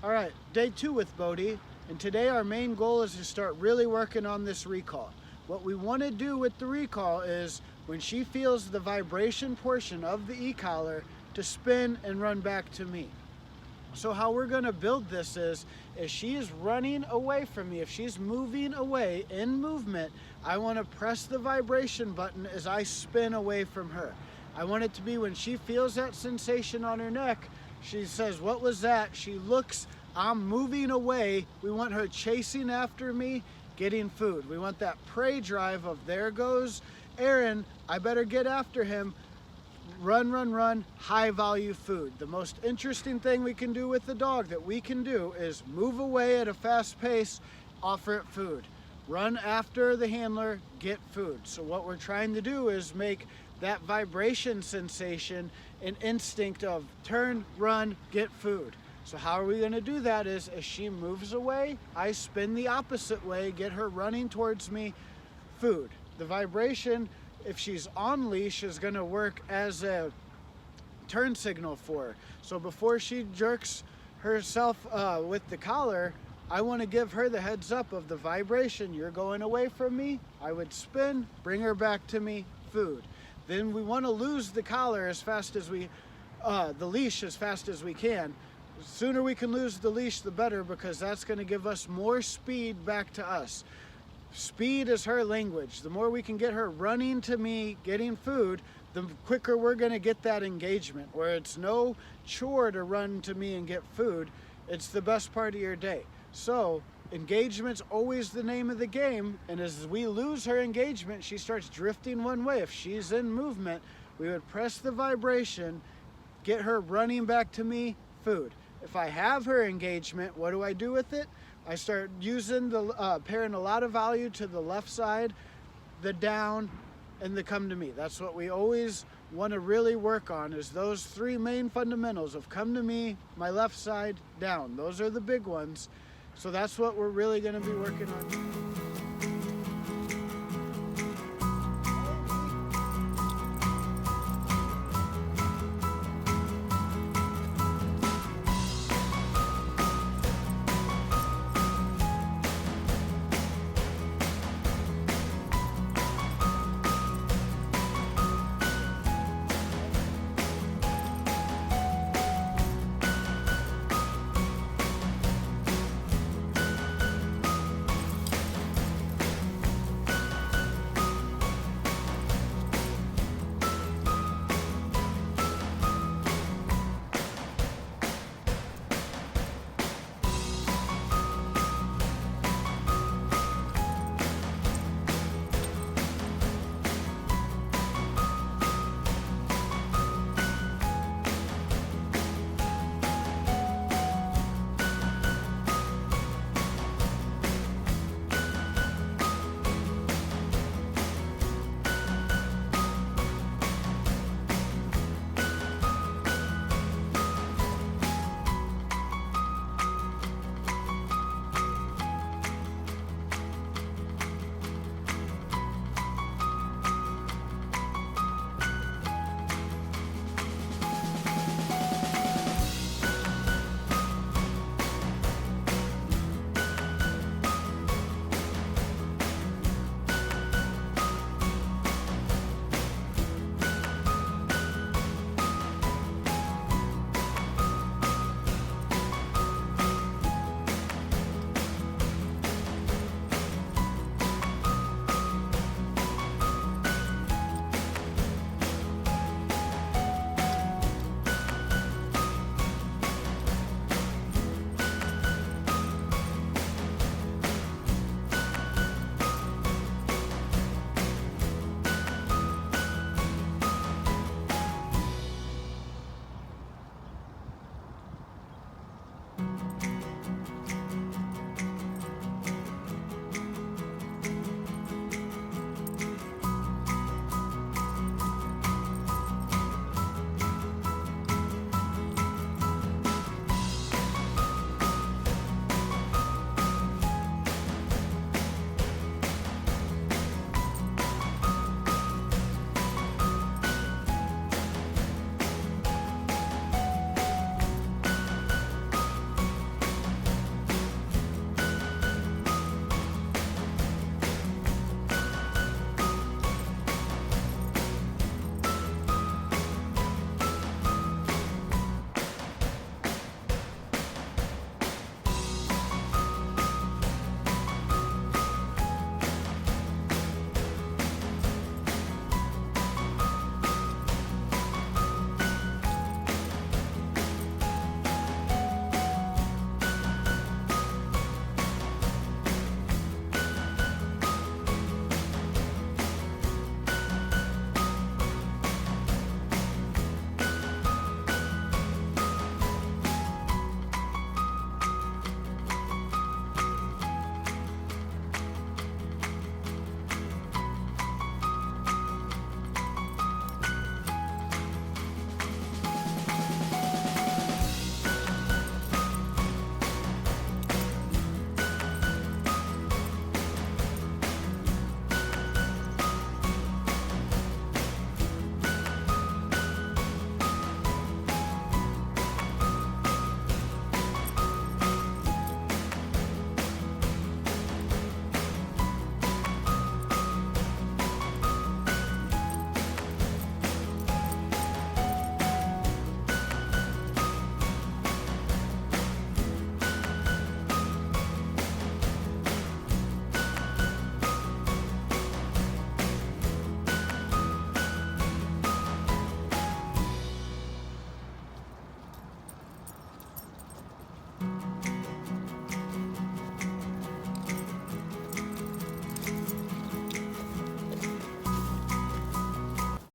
All right, day 2 with Bode, and today our main goal is to start really working on this recall. What we want to do with the recall is when she feels the vibration portion of the e-collar to spin and run back to me. So how we're going to build this is she is running away from me, if she's moving away in movement, I want to press the vibration button as I spin away from her. I want it to be when she feels that sensation on her neck, she says, "What was that?" She looks, I'm moving away. We want her chasing after me, getting food. We want that prey drive of, there goes Aaron, I better get after him. Run, run, run, high value food. The most interesting thing we can do with the dog that we can do is move away at a fast pace, offer it food. Run after the handler, get food. So what we're trying to do is make that vibration sensation an instinct of turn, run, get food. So how are we going to do that is as she moves away, I spin the opposite way, get her running towards me, food. The vibration, if she's on leash, is going to work as a turn signal for her. So before she jerks herself with the collar, I want to give her the heads up of the vibration. You're going away from me. I would spin, bring her back to me, food. Then we want to lose the collar as fast as the leash as fast as we can. The sooner we can lose the leash, the better, because that's going to give us more speed back to us. Speed is her language. The more we can get her running to me, getting food, the quicker we're going to get that engagement, where it's no chore to run to me and get food. It's the best part of your day. So engagement's always the name of the game, and as we lose her engagement, she starts drifting one way. If she's in movement, we would press the vibration, get her running back to me, food. If I have her engagement, what do I do with it? I start using the pairing a lot of value to the left side, the down, and the come to me. That's what we always want to really work on, is those 3 main fundamentals of come to me, my left side, down. Those are the big ones. So that's what we're really going to be working on.